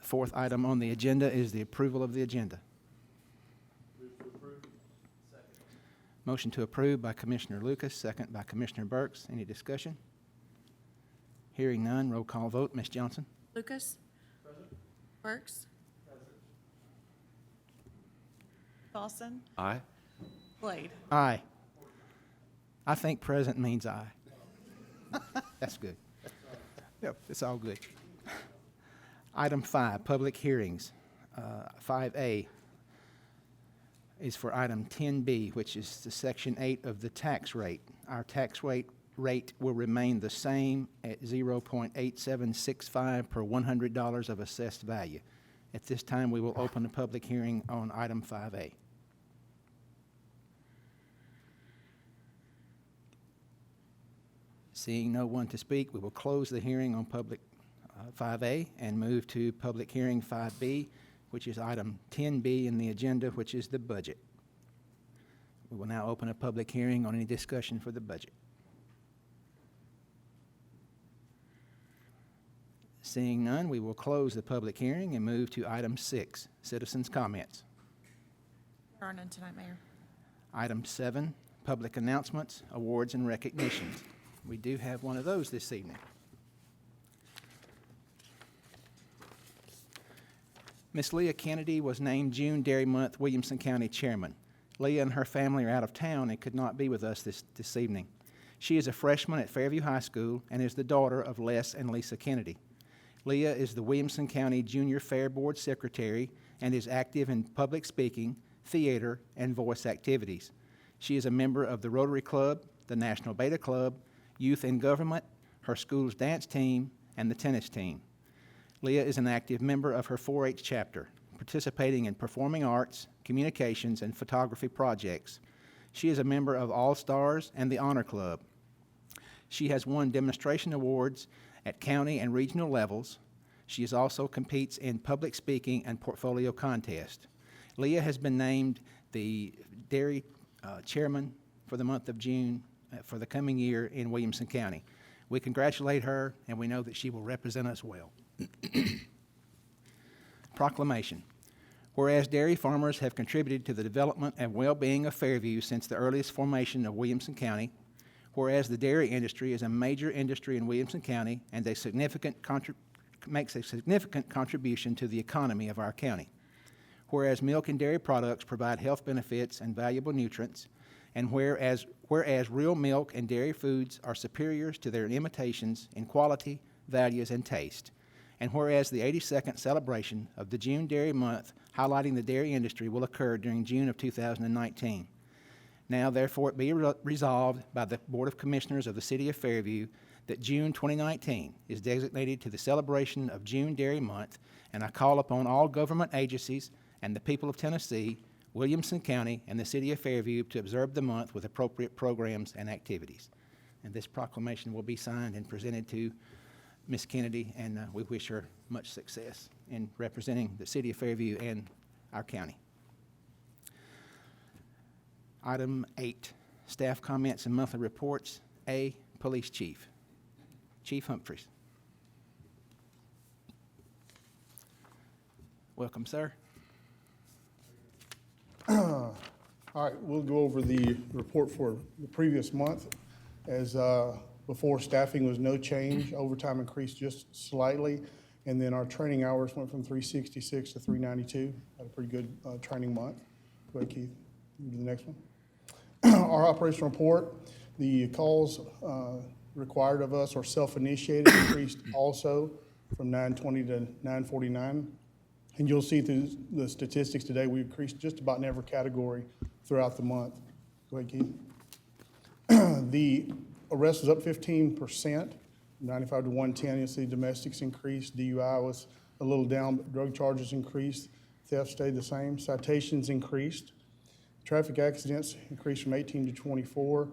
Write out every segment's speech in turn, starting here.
Fourth item on the agenda is the approval of the agenda. Move to approve. Second. Motion to approve by Commissioner Lucas, second by Commissioner Burks. Any discussion? Hearing none, roll call vote. Ms. Johnson? Lucas? Present. Burks? Present. Dawson? Aye. Blade? Aye. I think present means aye. That's good. Yep, it's all good. Item 5, public hearings. 5A is for item 10B, which is the Section 8 of the tax rate. Our tax rate will remain the same at 0.8765 per $100 of assessed value. At this time, we will open the public hearing on item 5A. Seeing no one to speak, we will close the hearing on public 5A and move to public hearing 5B, which is item 10B in the agenda, which is the budget. We will now open a public hearing on any discussion for the budget. Seeing none, we will close the public hearing and move to item 6, citizens' comments. There are none tonight, Mayor. Item 7, public announcements, awards, and recognitions. We do have one of those this evening. Miss Leah Kennedy was named June Dairy Month Williamson County Chairman. Leah and her family are out of town and could not be with us this evening. She is a freshman at Fairview High School and is the daughter of Les and Lisa Kennedy. Leah is the Williamson County Junior Fair Board Secretary and is active in public speaking, theater, and voice activities. She is a member of the Rotary Club, the National Beta Club, Youth in Government, her school's dance team, and the tennis team. Leah is an active member of her 4-H chapter, participating in performing arts, communications, and photography projects. She is a member of All Stars and the Honor Club. She has won demonstration awards at county and regional levels. She also competes in public speaking and portfolio contests. Leah has been named the Dairy Chairman for the month of June for the coming year in Williamson County. We congratulate her, and we know that she will represent us well. Proclamation. Whereas dairy farmers have contributed to the development and well-being of Fairview since the earliest formation of Williamson County, whereas the dairy industry is a major industry in Williamson County and makes a significant contribution to the economy of our county, whereas milk and dairy products provide health benefits and valuable nutrients, and whereas real milk and dairy foods are superior to their imitations in quality, values, and taste, and whereas the 82nd celebration of the June Dairy Month highlighting the dairy industry will occur during June of 2019. Now, therefore, it be resolved by the Board of Commissioners of the City of Fairview that June 2019 is designated to the celebration of June Dairy Month, and I call upon all government agencies and the people of Tennessee, Williamson County, and the City of Fairview to observe the month with appropriate programs and activities. And this proclamation will be signed and presented to Ms. Kennedy, and we wish her much success in representing the City of Fairview and our county. Item 8, staff comments and monthly reports. A, Police Chief. Chief Humphreys. Welcome, sir. All right, we'll go over the report for the previous month. As before, staffing was no change. Overtime increased just slightly. And then our training hours went from 366 to 392. Had a pretty good training month. Go ahead, Keith. Move to the next one. Our operational report, the calls required of us or self-initiated increased also from 920 to 949. And you'll see through the statistics today, we increased just about in every category throughout the month. Go ahead, Keith. The arrest was up 15%, 95 to 110. You'll see domestics increased. DUI was a little down, but drug charges increased. Theft stayed the same. Citations increased. Traffic accidents increased from 18 to 24.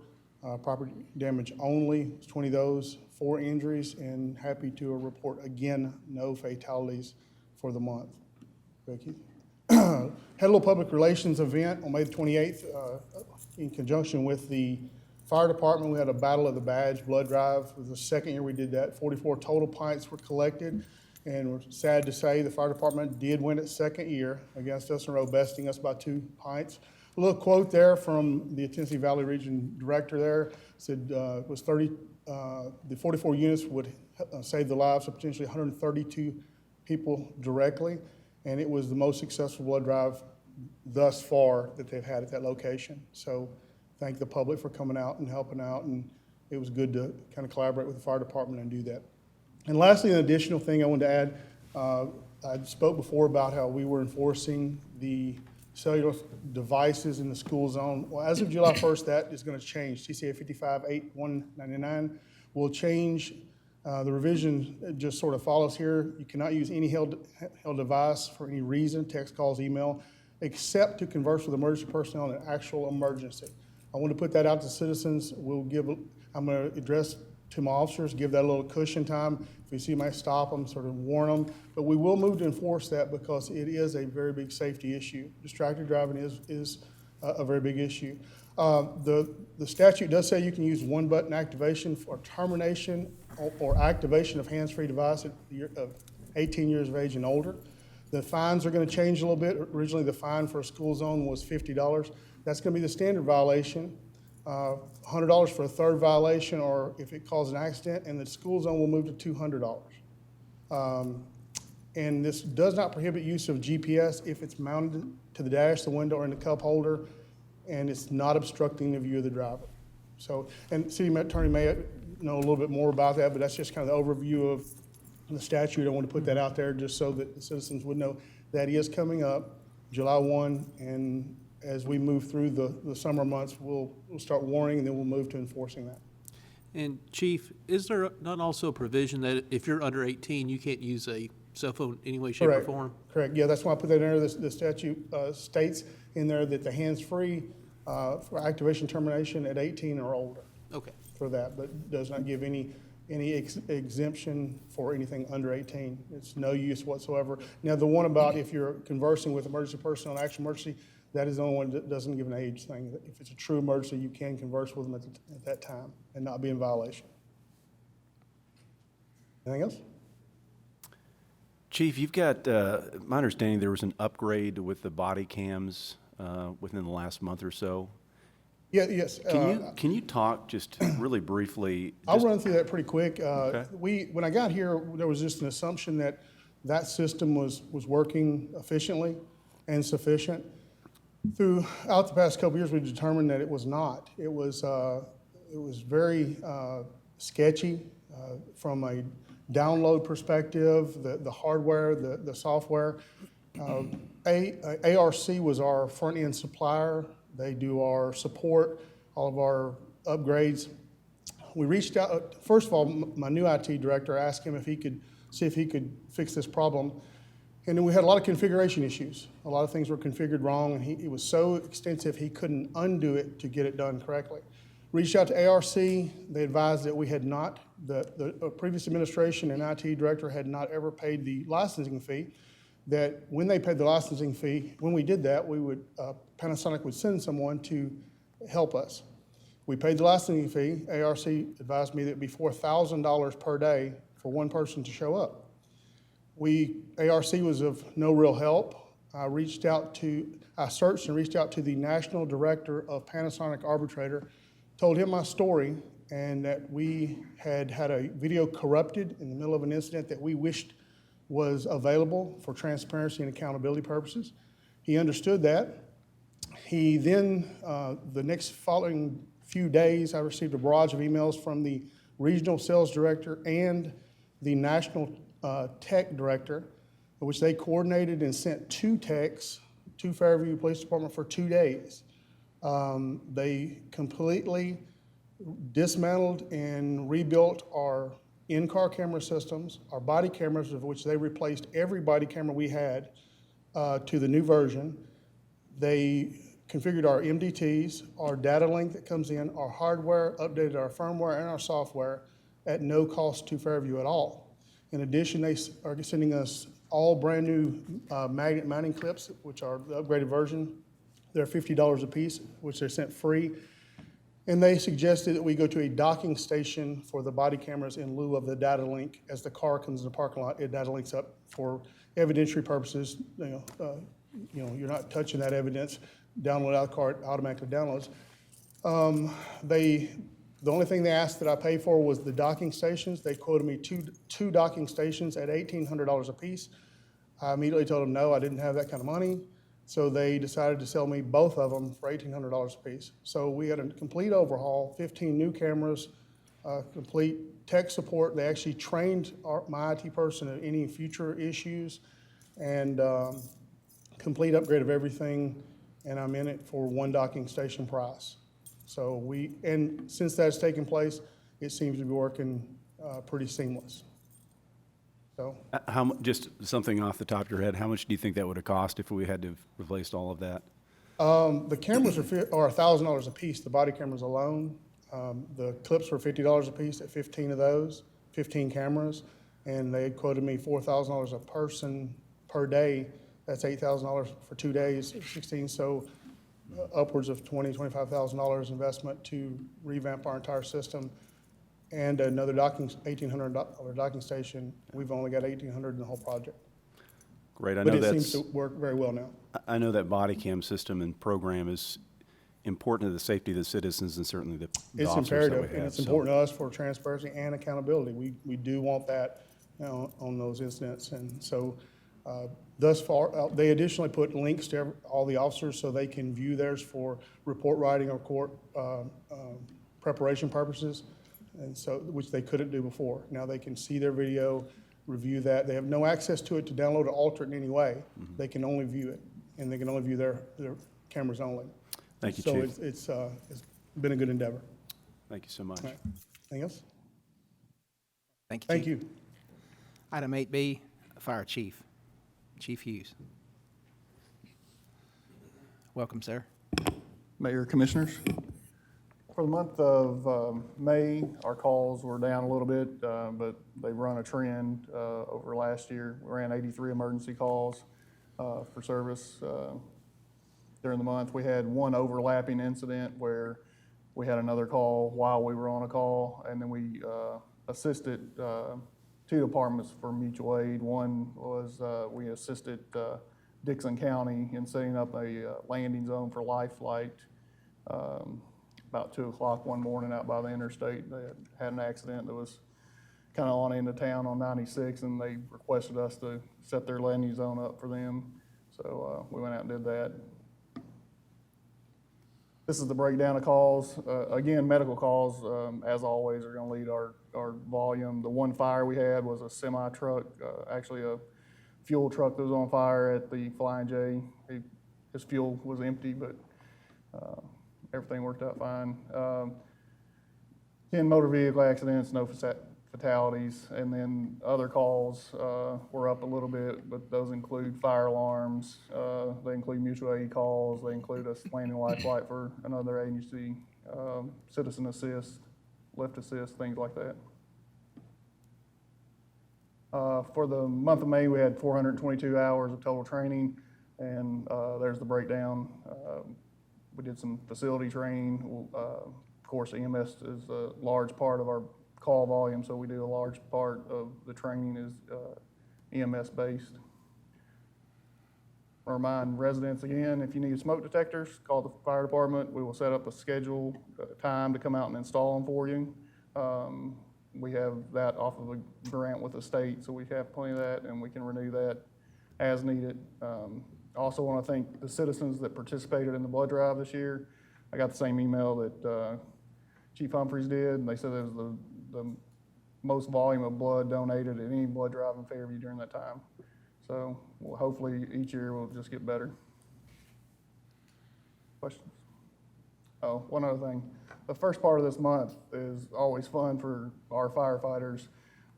Property damage only, 20 of those, 4 injuries, and happy to report again, no fatalities for the month. Becky. Had a little public relations event on May the 28th in conjunction with the fire department. We had a Battle of the Badge blood drive. It was the second year we did that. 44 total pints were collected, And we're sad to say the fire department did win its second year against us in a row, besting us by 2 points. A little quote there from the Tennessee Valley Region Director there, said it was the 44 units would save the lives of potentially 132 people directly, and it was the most successful blood drive thus far that they've had at that location. So thank the public for coming out and helping out, and it was good to kind of collaborate with the fire department and do that. And lastly, an additional thing I wanted to add, I spoke before about how we were enforcing the cellular devices in the school zone. Well, as of July 1st, that is going to change. TCA 558199 will change. The revision just sort of follows here. You cannot use any held device for any reason, text, calls, email, except to converse with emergency personnel in an actual emergency. I want to put that out to citizens. I'm going to address to my officers, give that a little cushion time. If we see them, I stop them, sort of warn them. But we will move to enforce that because it is a very big safety issue. Distracted driving is a very big issue. The statute does say you can use one-button activation for termination or activation of hands-free device of 18 years of age and older. The fines are going to change a little bit. Originally, the fine for a school zone was $50. That's going to be the standard violation. $100 for a third violation, or if it causes an accident, and the school zone will move to $200. And this does not prohibit use of GPS if it's mounted to the dash, the window, or in the cup holder, and it's not obstructing the view of the driver. So, and city attorney may know a little bit more about that, but that's just kind of the overview of the statute. I want to put that out there just so that the citizens would know that is coming up July 1, and as we move through the summer months, we'll start warning, and then we'll move to enforcing that. And Chief, is there not also a provision that if you're under 18, you can't use a cell phone any way, shape, or form? Correct. Yeah, that's why I put that in there. The statute states in there that the hands-free for activation termination at 18 or older. Okay. For that, but does not give any exemption for anything under 18. It's no use whatsoever. Now, the one about if you're conversing with emergency personnel in actual emergency, that is the only one that doesn't give an age thing. If it's a true emergency, you can converse with them at that time and not be in violation. Anything else? Chief, you've got, my understanding there was an upgrade with the body cams within the last month or so. Yeah, yes. Can you talk just really briefly? I'll run through that pretty quick. Okay. When I got here, there was just an assumption that that system was working efficiently and sufficient. Throughout the past couple of years, we determined that it was not. It was very sketchy from a download perspective, the hardware, the software. ARC was our front-end supplier. They do our support, all of our upgrades. We reached out, first of all, my new IT director asked him if he could see if he could fix this problem. And then we had a lot of configuration issues. A lot of things were configured wrong, and it was so extensive he couldn't undo it to get it done correctly. Reached out to ARC. They advised that we had not, the previous administration and IT director had not ever paid the licensing fee, that when they paid the licensing fee, when we did that, we would, Panasonic would send someone to help us. We paid the licensing fee. ARC advised me that it'd be $4,000 per day for one person to show up. ARC was of no real help. I searched and reached out to the national director of Panasonic Arbitrator, told him my story, and that we had a video corrupted in the middle of an incident that we wished was available for transparency and accountability purposes. He understood that. He then, the next following few days, I received a barrage of emails from the regional sales director and the national tech director, which they coordinated and sent 2 techs to Fairview Police Department for 2 days. They completely dismantled and rebuilt our in-car camera systems, our body cameras, of which they replaced every body camera we had to the new version. They configured our MDTs, our data link that comes in, our hardware, updated our firmware and our software at no cost to Fairview at all. In addition, they are sending us all brand new magnet mounting clips, which are the upgraded version. They're $50 a piece, which they're sent free. And they suggested that we go to a docking station for the body cameras in lieu of the data link. As the car comes in the parking lot, it data links up for evidentiary purposes. You're not touching that evidence. Download out of the car, it automatically downloads. The only thing they asked that I pay for was the docking stations. They quoted me two docking stations at $1,800 a piece. I immediately told them no, I didn't have that kind of money. So they decided to sell me both of them for $1,800 a piece. So we had a complete overhaul, 15 new cameras, complete tech support. They actually trained my IT person at any future issues, and complete upgrade of everything, and I'm in it for one docking station price. So and since that's taken place, it seems to be working pretty seamless. So, Just something off the top of your head, how much do you think that would have cost if we had to have replaced all of that? the cameras are $1,000 a piece, the body cameras alone. The clips were $50 a piece at 15 of those, 15 cameras, and they quoted me $4,000 a person per day. That's $8,000 for 2 days, 16, so upwards of $25,000 investment to revamp our entire system. And another $1,800 docking station. We've only got $1,800 in the whole project. Great, I But know it that's, seems to work very well now. I know that body cam system and program is important to the safety of the citizens and certainly the It's officers that we imperative, and have, it's so- important to us for transparency and accountability. We do want that, on those incidents. And so, thus far, they additionally put links to all the officers so they can view theirs for report writing or court preparation purposes, and so, which they couldn't do before. Now they can see their video, review that. They have no access to it to download or alter it in any way. They can only view it, and they can only view their cameras only. Thank you, So Chief. it's been a good endeavor. Thank you so much. All right. Anything else? Thank you, Thank Chief. you. Item 8B, Fire Chief. Chief Hughes. Welcome, sir. Mayor, Commissioners. For the month of May, our calls were down a little bit, but they run a trend over last year. We ran 83 emergency calls for service during the month. We had one overlapping incident where we had another call while we were on a call, and then we assisted two departments for mutual aid. One was we assisted Dixon County in setting up a landing zone for Life Flight. About 2 o'clock one morning out by the interstate, they had an accident that was kind of on into town on 96, and they requested us to set their landing zone up for them. So we went out and did that. This is the breakdown of calls. Again, medical calls, as always, are going to lead our volume. The one fire we had was a semi truck, actually a fuel truck that was on fire at the Flying J. His fuel was empty, but everything worked out fine. 10 motor vehicle accidents, no fatalities, and then other calls were up a little bit, but those include fire alarms, they include mutual aid calls, they include us landing Life Flight for another agency, citizen assist, lift assist, things like that. For the month of May, we had 422 hours of total training, and there's the breakdown. We did some facility training. Of course, EMS is a large part of our call volume, so we do a large part of the training is EMS based. Remind residents again, if you need smoke detectors, call the fire department. We will set up a schedule, time to come out and install them for you. We have that off of a grant with the state, so we have plenty of that, and we can renew that as needed. Also want to thank the citizens that participated in the blood drive this year. I got the same email that Chief Humphreys did, and they said it was the most volume of blood donated at any blood drive in Fairview during that time. So well, hopefully each year will just get better. Questions? Oh, one other thing. The first part of this month is always fun for our firefighters.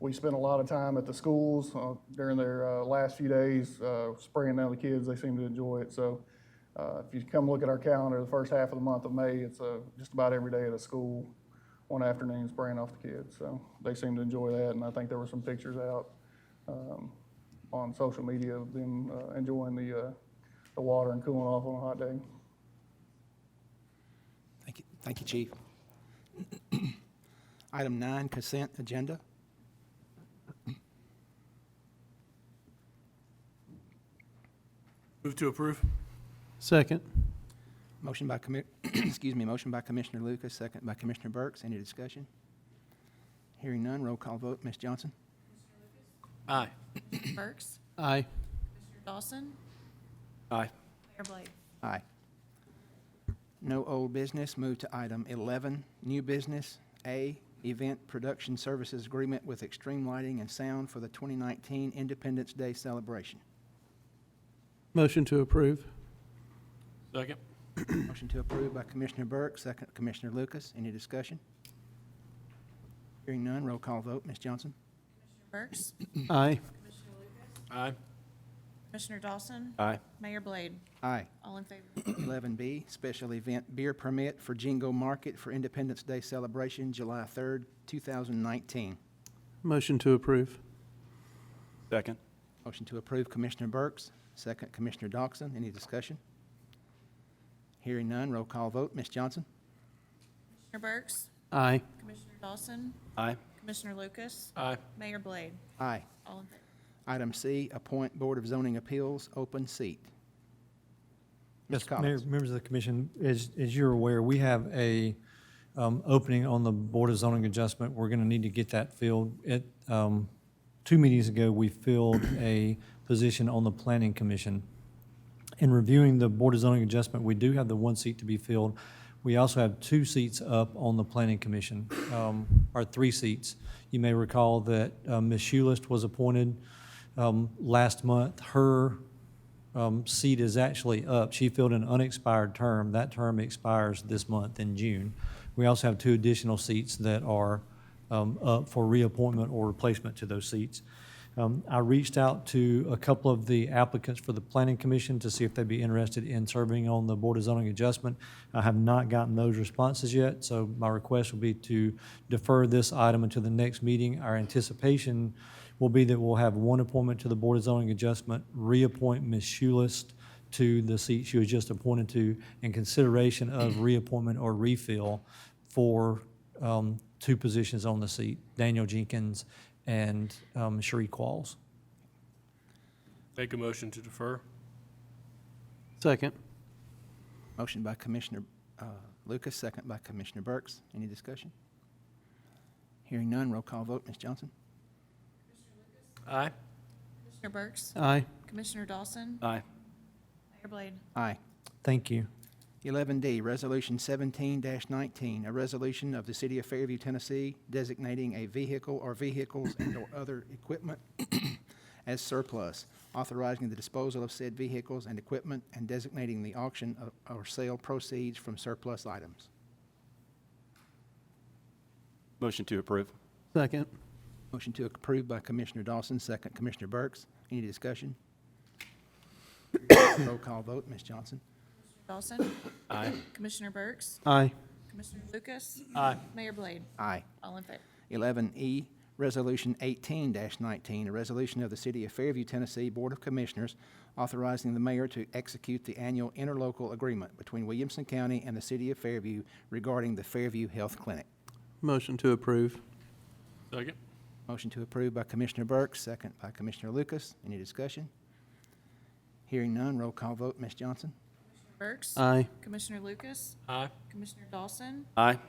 We spend a lot of time at the schools during their last few days spraying down the kids. They seem to enjoy it. So if you come look at our calendar, the first half of the month of May, it's just about every day at a school, one afternoon spraying off the kids. So they seem to enjoy that, and I think there were some pictures out on social media of them enjoying the water and cooling off on a hot day. Thank you, Chief. Item 9, consent agenda. Move to approve. Second. Motion by motion by Commissioner Lucas, second by Commissioner Burks. Any discussion? Hearing none, roll call vote. Ms. Johnson? Aye. Burks, Aye. Commissioner Dawson, Aye. Mayor Blade. Aye. No old business. Move to item 11, new business. A, event production services agreement with Extreme Lighting and Sound for the 2019 Independence Day celebration. Motion to approve. Second. Motion to approve by Commissioner Burke, second Commissioner Lucas. Any discussion? Hearing none, roll call vote. Ms. Johnson? Burks, Aye. Commissioner Lucas, Aye. Commissioner Dawson, Aye. Mayor Blade. Aye. All in favor. 11B, special event beer permit for Jingo Market for Independence Day celebration, July 3rd, 2019. Motion to approve. Second. Motion to approve, Commissioner Burks, second Commissioner Dawson. Any discussion? Hearing none, roll call vote. Ms. Johnson? Commissioner Burks, Aye. Commissioner Dawson, Aye. Commissioner Lucas, Aye. Mayor Blade. Aye. All in favor. Item C, appoint Board of Zoning Appeals, open seat. Yes, Mr. Mayor, Collins. members of the commission, as you're aware, we have a opening on the Board of Zoning Adjustment. We're going to need to get that filled. 2 meetings ago, we filled a position on the Planning Commission. In reviewing the Board of Zoning Adjustment, we do have the 1 seat to be filled. We also have 2 seats up on the Planning Commission, or 3 seats. You may recall that Ms. Schulist was appointed last month. Her seat is actually up. She filled an unexpired term. That term expires this month in June. We also have 2 additional seats that are up for reappointment or replacement to those seats. I reached out to a couple of the applicants for the Planning Commission to see if they'd be interested in serving on the Board of Zoning Adjustment. I have not gotten those responses yet, so my request will be to defer this item until the next meeting. Our anticipation will be that we'll have 1 appointment to the Board of Zoning Adjustment, reappoint Ms. Schulist to the seat she was just appointed to, in consideration of reappointment or refill for 2 positions on the seat, Daniel Jenkins and Cherie Qualls. Make a motion to defer. Second. Motion by Commissioner Lucas, second by Commissioner Burks. Any discussion? Hearing none, roll call vote. Ms. Johnson? Aye. Commissioner Burks, Aye. Commissioner Dawson, Aye. Mayor Blade. Aye. Thank you. 11D, Resolution 17-19, a resolution of the City of Fairview, Tennessee, designating a vehicle or vehicles and/or other equipment as surplus, authorizing the disposal of said vehicles and equipment, and designating the auction or sale proceeds from surplus items. Motion to approve. Second. Motion to approve by Commissioner Dawson, second Commissioner Burks. Any discussion? Roll call vote. Ms. Johnson? Dawson, Aye. Commissioner Burks, Aye. Commissioner Lucas, Aye. Mayor Blade. Aye. All in favor. 11E, Resolution 18-19, a resolution of the City of Fairview, Tennessee Board of Commissioners authorizing the mayor to execute the annual interlocal agreement between Williamson County and the City of Fairview regarding the Fairview Health Clinic. Motion to approve. Second. Motion to approve by Commissioner Burks, second by Commissioner Lucas. Any discussion? Hearing none, roll call vote. Ms. Johnson? Burks, Aye. Commissioner Lucas, Aye. Commissioner Dawson, Aye.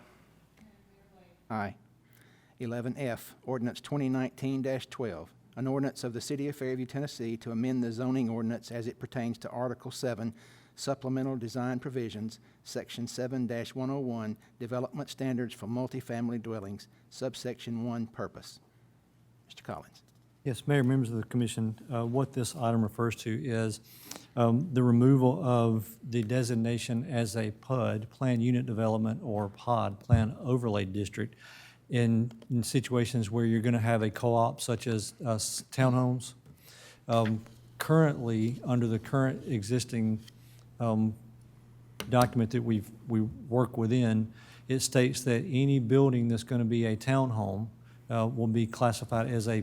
Aye. 11F, Ordinance 2019-12, an ordinance of the City of Fairview, Tennessee to amend the zoning ordinance as it pertains to Article 7, Supplemental Design Provisions, Section 7-101, Development Standards for Multifamily Dwellings, Subsection 1, Purpose. Mr. Collins. Yes, Mayor, members of the commission, what this item refers to is the removal of the designation as a PUD, Planned Unit Development, or POD, Plan Overlay District, in situations where you're going to have a co-op such as townhomes. Currently, under the current existing document that we work within, it states that any building that's going to be a townhome will be classified as a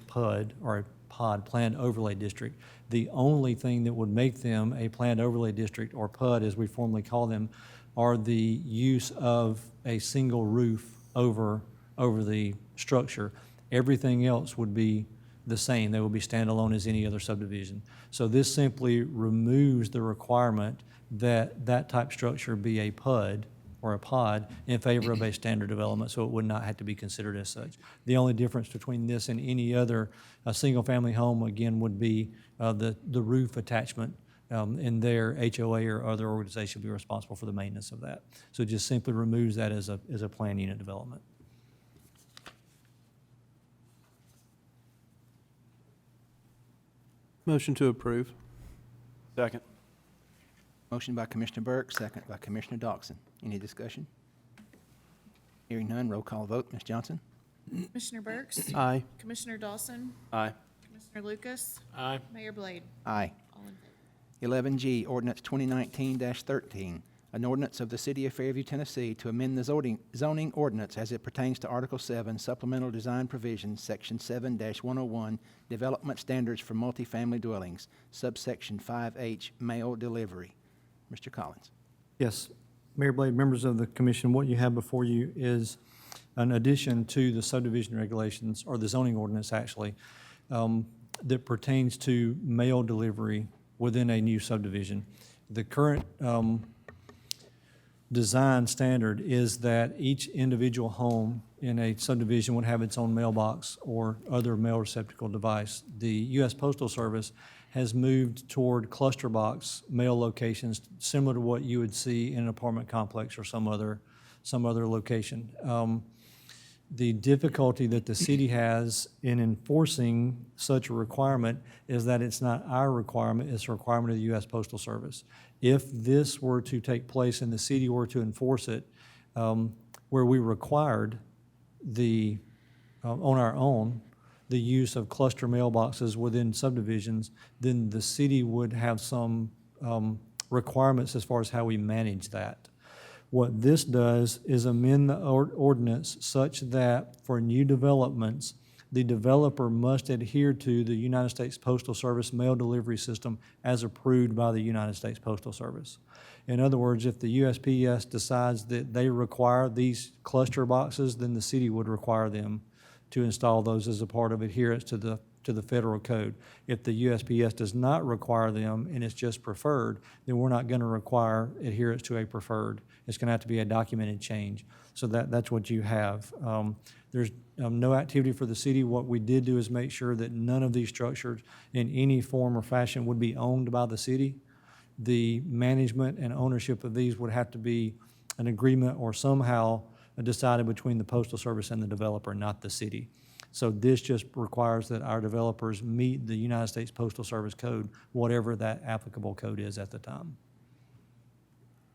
PUD or a POD, Planned Overlay District. The only thing that would make them a Planned Overlay District, or PUD as we formally call them, are the use of a single roof over over the structure. Everything else would be the same. They will be standalone as any other subdivision. So this simply removes the requirement that that type structure be a PUD or a pod in favor of a standard development, so it would not have to be considered as such. The only difference between this and any other single-family home, again, would be the roof attachment, and their HOA or other organization will be responsible for the maintenance of that. So it just simply removes that as a planned unit development. Motion to approve. Second. Motion by Commissioner Burke, second by Commissioner Dawson. Any discussion? Hearing none, roll call vote. Ms. Johnson? Commissioner Burks? Aye. Commissioner Dawson? Aye. Commissioner Lucas? Aye. Mayor Blade? Aye. All in favor. 11G, Ordinance 2019-13, an ordinance of the City of Fairview, Tennessee to amend the zoning ordinance as it pertains to Article 7, Supplemental Design Provisions, Section 7-101, Development Standards for Multifamily Dwellings, subsection 5H, Mail Delivery. Mr. Collins. Yes, Mayor Blade, members of the commission, what you have before you is an addition to the subdivision regulations, or the zoning ordinance actually, that pertains to mail delivery within a new subdivision. The current design standard is that each individual home in a subdivision would have its own mailbox or other mail receptacle device. The U.S. Postal Service has moved toward cluster box mail locations, similar to what you would see in an apartment complex or some other location. The difficulty that the city has in enforcing such a requirement is that it's not our requirement, it's a requirement of the U.S. Postal Service. If this were to take place and the city were to enforce it, where we required on our own, the use of cluster mailboxes within subdivisions, then the city would have some requirements as far as how we manage that. What this does is amend the ordinance such that for new developments, the developer must adhere to the United States Postal Service mail delivery system as approved by the United States Postal Service. In other words, if the USPS decides that they require these cluster boxes, then the city would require them to install those as a part of adherence to the federal code. If the USPS does not require them and it's just preferred, then we're not going to require adherence to a preferred. It's going to have to be a documented change. So that's what you have. There's no activity for the city. What we did do is make sure that none of these structures in any form or fashion would be owned by the city. The management and ownership of these would have to be an agreement or somehow decided between the Postal Service and the developer, not the city. So this just requires that our developers meet the United States Postal Service code, whatever that applicable code is at the time.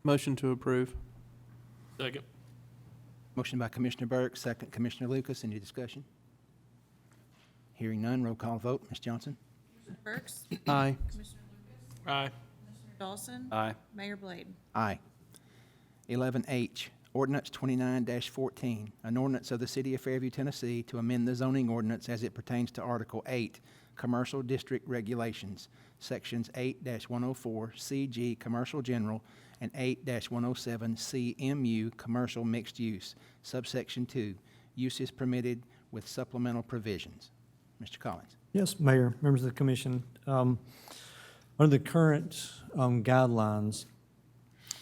Motion to approve. Second. Motion by Commissioner Burke, second Commissioner Lucas. Any discussion? Hearing none, roll call vote. Ms. Johnson? Commissioner Burks? Aye. Commissioner Lucas? Aye. Commissioner Dawson? Aye. Mayor Blade? Aye. 11H, Ordinance 29-14, an ordinance of the City of Fairview, Tennessee to amend the zoning ordinance as it pertains to Article 8, Commercial District Regulations, Sections 8-104 CG Commercial General and 8-107 CMU Commercial Mixed Use, subsection 2, uses permitted with supplemental provisions. Mr. Collins. Yes, Mayor, members of the commission. Under the current guidelines,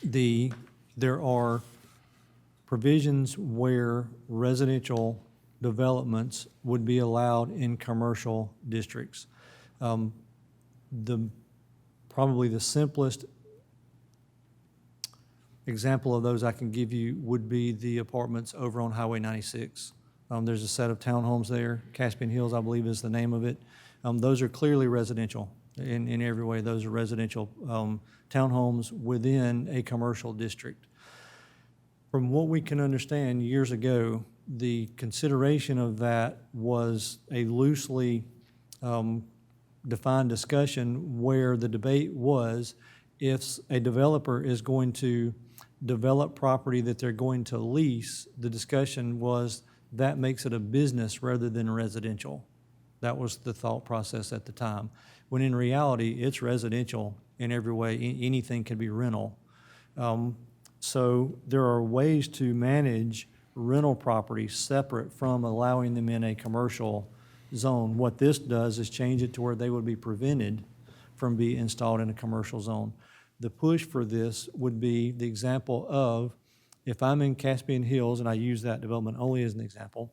there are provisions where residential developments would be allowed in commercial districts. Probably the simplest example of those I can give you would be the apartments over on Highway 96. There's a set of townhomes there. Caspian Hills, I believe, is the name of it. Those are clearly residential in every way. Those are residential townhomes within a commercial district. From what we can understand, years ago, the consideration of that was a loosely defined discussion where the debate was if a developer is going to develop property that they're going to lease, the discussion was that makes it a business rather than residential. That was the thought process at the time. When in reality, it's residential in every way. Anything can be rental. So there are ways to manage rental properties separate from allowing them in a commercial zone. What this does is change it to where they would be prevented from being installed in a commercial zone. The push for this would be the example of, if I'm in Caspian Hills, and I use that development only as an example,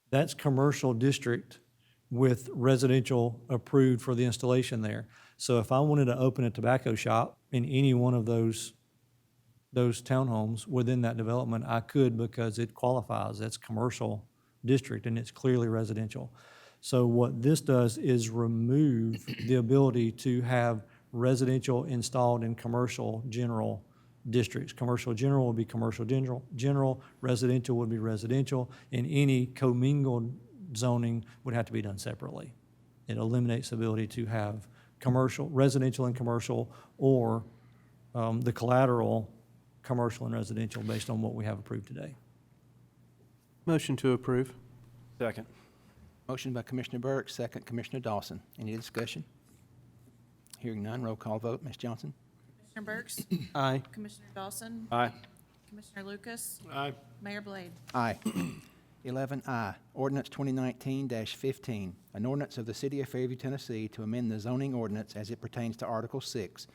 that's commercial district with residential approved for the installation there. So if I wanted to open a tobacco shop in any one of those townhomes within that development, I could, because it qualifies. That's commercial district and it's clearly residential. So what this does is remove the ability to have residential installed in commercial general districts. Commercial general would be commercial general, residential would be residential, and any commingled zoning would have to be done separately. It eliminates the ability to have commercial, residential and commercial, or the collateral commercial and residential based on what we have approved today. Motion to approve. Second. Motion by Commissioner Burke, second Commissioner Dawson. Any discussion? Hearing none, roll call vote. Ms. Johnson? Commissioner Burks? Aye. Commissioner Dawson? Aye. Commissioner Lucas? Aye. Mayor Blade? Aye. 11I, Ordinance 2019-15, an ordinance of the City of Fairview, Tennessee to amend the zoning ordinance as it pertains to Article 6,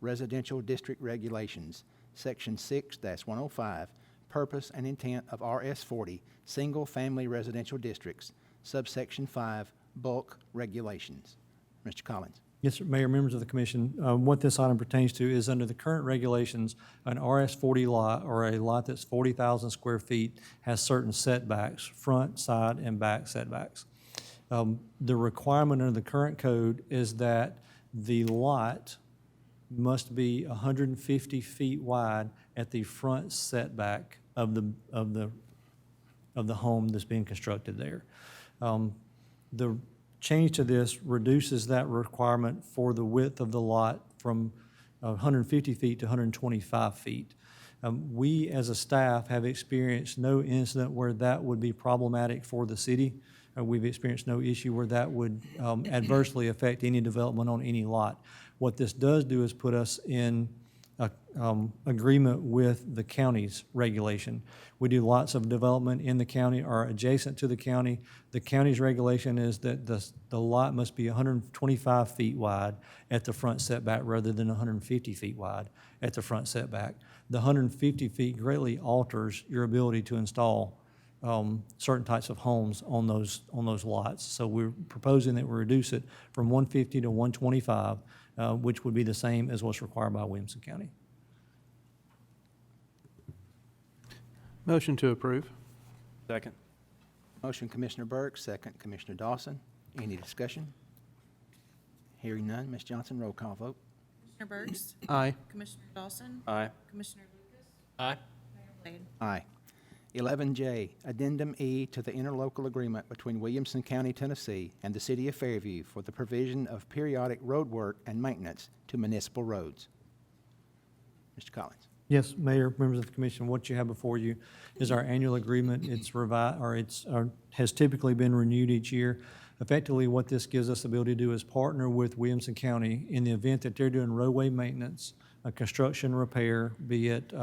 Residential District Regulations, Section 6-105, Purpose and Intent of RS40, Single-Family Residential Districts, Subsection 5, Bulk Regulations. Mr. Collins. Yes, sir. Mayor, members of the commission, what this item pertains to is under the current regulations, an RS40 lot or a lot that's 40,000 square feet has certain setbacks, front, side, and back setbacks. The requirement under the current code is that the lot must be 150 feet wide at the front setback of the home that's being constructed there. The change to this reduces that requirement for the width of the lot from 150 feet to 125 feet. We, as a staff, have experienced no incident where that would be problematic for the city. We've experienced no issue where that would adversely affect any development on any lot. What this does do is put us in agreement with the county's regulation. We do lots of development in the county or adjacent to the county. The county's regulation is that the lot must be 125 feet wide at the front setback rather than 150 feet wide at the front setback. The 150 feet greatly alters your ability to install certain types of homes on those lots. So we're proposing that we reduce it from 150 to 125, which would be the same as what's required by Williamson County. Motion to approve. Second. Motion Commissioner Burke, second Commissioner Dawson. Any discussion? Hearing none, Ms. Johnson, roll call vote. Commissioner Burks? Aye. Commissioner Dawson? Aye. Commissioner Lucas? Aye. Mayor Blade? Aye. 11J, Addendum E to the interlocal agreement between Williamson County, Tennessee and the City of Fairview for the provision of periodic road work and maintenance to municipal roads. Mr. Collins. Yes, Mayor, members of the commission, what you have before you is our annual agreement. It's revised, or has typically been renewed each year. Effectively, what this gives us the ability to do is partner with Williamson County in the event that they're doing roadway maintenance, construction repair, be it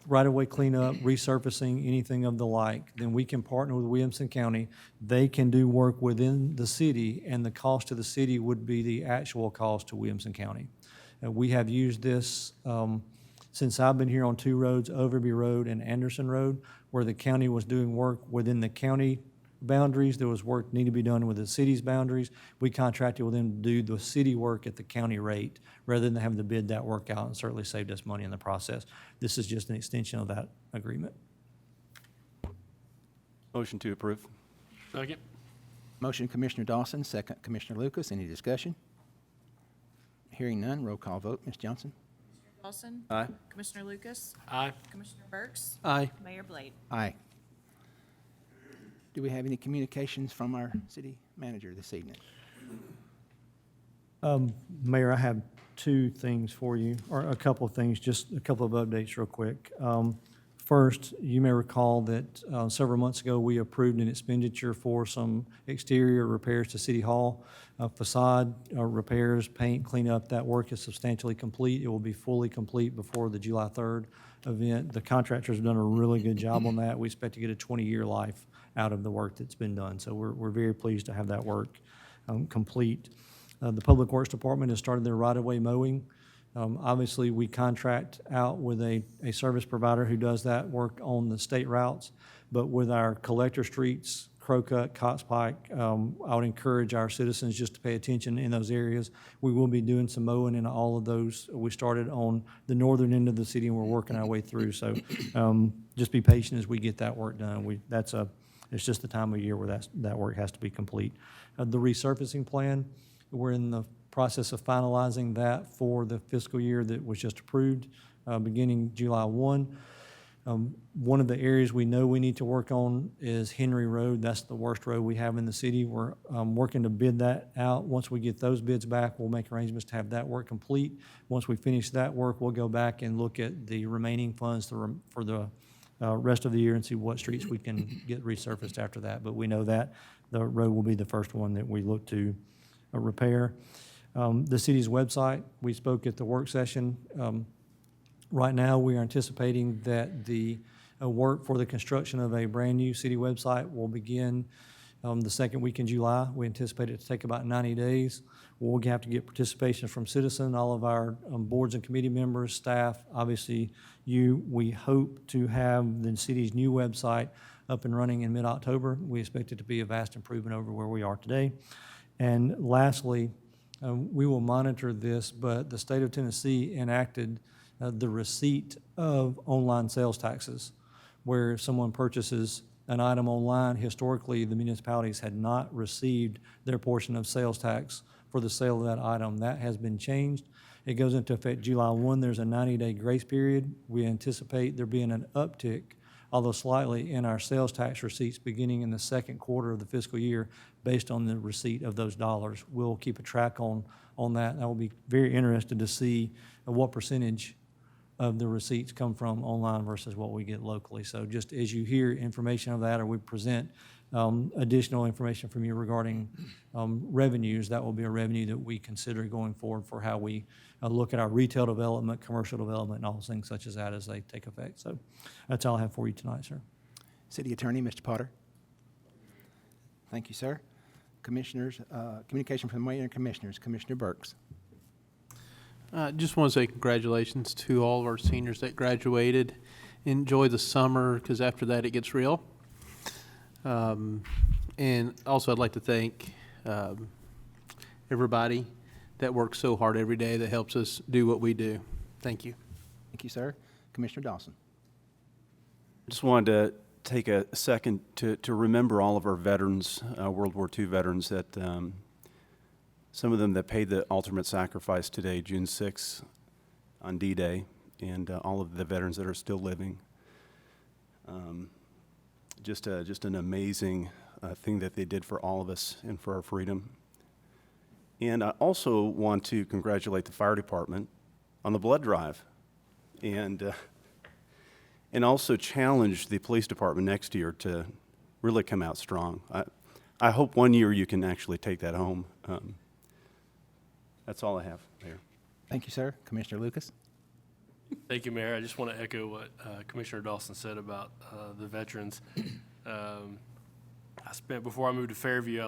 right-of-way cleanup, resurfacing, anything of the like, then we can partner with Williamson County. They can do work within the city, and the cost to the city would be the actual cost to Williamson County. We have used this since I've been here on two roads, Overby Road and Anderson Road, where the county was doing work within the county boundaries. There was work needed to be done with the city's boundaries. We contracted with them to do the city work at the county rate rather than having to bid that work out, and certainly saved us money in the process. This is just an extension of that agreement. Motion to approve. Second. Motion Commissioner Dawson, second Commissioner Lucas. Any discussion? Hearing none, roll call vote. Ms. Johnson? Dawson? Aye. Commissioner Lucas? Aye. Commissioner Burks? Aye. Mayor Blade? Aye. Do we have any communications from our city manager this evening? Mayor, I have two things for you, or a couple of things, just a couple of updates real quick. First, you may recall that several months ago, we approved an expenditure for some exterior repairs to City Hall. Facade repairs, paint, cleanup, that work is substantially complete. It will be fully complete before the July 3rd event. The contractors have done a really good job on that. We expect to get a 20-year life out of the work that's been done. So we're very pleased to have that work complete. The Public Works Department has started their right-of-way mowing. Obviously, we contract out with a service provider who does that work on the state routes, but with our collector streets, Crowcut, Cox Pike, I would encourage our citizens just to pay attention in those areas. We will be doing some mowing in all of those. We started on the northern end of the city and we're working our way through. So just be patient as we get that work done. It's just the time of year where that work has to be complete. The resurfacing plan, we're in the process of finalizing that for the fiscal year that was just approved, beginning July 1. One of the areas we know we need to work on is Henry Road. That's the worst road we have in the city. We're working to bid that out. Once we get those bids back, we'll make arrangements to have that work complete. Once we finish that work, we'll go back and look at the remaining funds for the rest of the year and see what streets we can get resurfaced after that. But we know that the road will be the first one that we look to repair. The city's website, we spoke at the work session. Right now, we are anticipating that the work for the construction of a brand-new city website will begin the second week in July. We anticipate it to take about 90 days. We'll have to get participation from citizens, all of our boards and committee members, staff, obviously you. We hope to have the city's new website up and running in mid-October. We expect it to be a vast improvement over where we are today. And lastly, we will monitor this, but the state of Tennessee enacted the receipt of online sales taxes, where if someone purchases an item online, historically, the municipalities had not received their portion of sales tax for the sale of that item. That has been changed. It goes into effect July 1. There's a 90-day grace period. We anticipate there being an uptick, although slightly, in our sales tax receipts beginning in the second quarter of the fiscal year based on the receipt of those dollars. We'll keep a track on that. I will be very interested to see what percentage of the receipts come from online versus what we get locally. So just as you hear information of that or we present additional information from you regarding revenues, that will be a revenue that we consider going forward for how we look at our retail development, commercial development, and all things such as that as they take effect. So that's all I have for you tonight, sir. City Attorney, Mr. Potter. Thank you, sir. Commissioners, communication from the Mayor and Commissioners. Commissioner Burks. Just want to say congratulations to all of our seniors that graduated. Enjoy the summer, because after that it gets real. And also I'd like to thank everybody that works so hard every day that helps us do what we do. Thank you. Thank you, sir. Commissioner Dawson. Just wanted to take a second to remember all of our veterans, World War II veterans, that some of them that paid the ultimate sacrifice today, June 6th on D-Day, and all of the veterans that are still living. Just an amazing thing that they did for all of us and for our freedom. And I also want to congratulate the fire department on the blood drive, and also challenge the police department next year to really come out strong. I hope one year you can actually take that home. That's all I have, Mayor. Thank you, sir. Commissioner Lucas. Thank you, Mayor. I just want to echo what Commissioner Dawson said about the veterans. Before I moved to Fairview,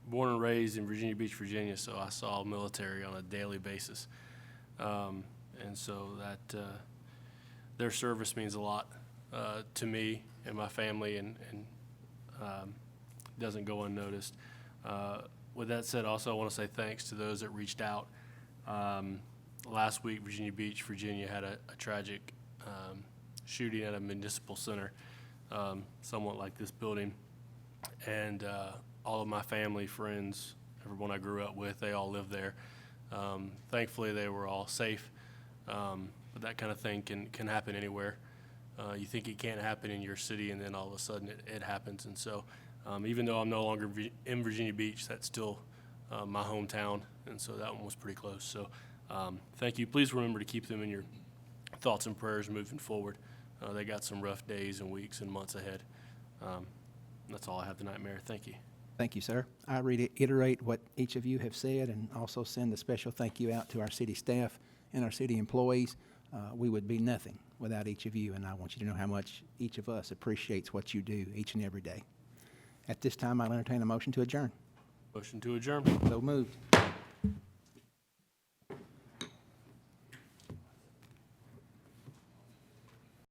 born and raised in Virginia Beach, Virginia, so I saw military on a daily basis. And so that their service means a lot to me and my family, and doesn't go unnoticed. With that said, also I want to say thanks to those that reached out. Last week, Virginia Beach, Virginia had a tragic shooting at a municipal center, somewhat like this building. And all of my family, friends, everyone I grew up with, they all live there. Thankfully, they were all safe, but that kind of thing can happen anywhere. You think it can't happen in your city, and then all of a sudden it happens. And so even though I'm no longer in Virginia Beach, that's still my hometown, and so that one was pretty close. So thank you. Please remember to keep them in your thoughts and prayers moving forward. They got some rough days and weeks and months ahead. That's all I have tonight, Mayor. Thank you. Thank you, sir. I reiterate what each of you have said and also send a special thank you out to our city staff and our city employees. We would be nothing without each of you, and I want you to know how much each of us appreciates what you do each and every day. At this time, I'll entertain a motion to adjourn. Motion to adjourn. So moved.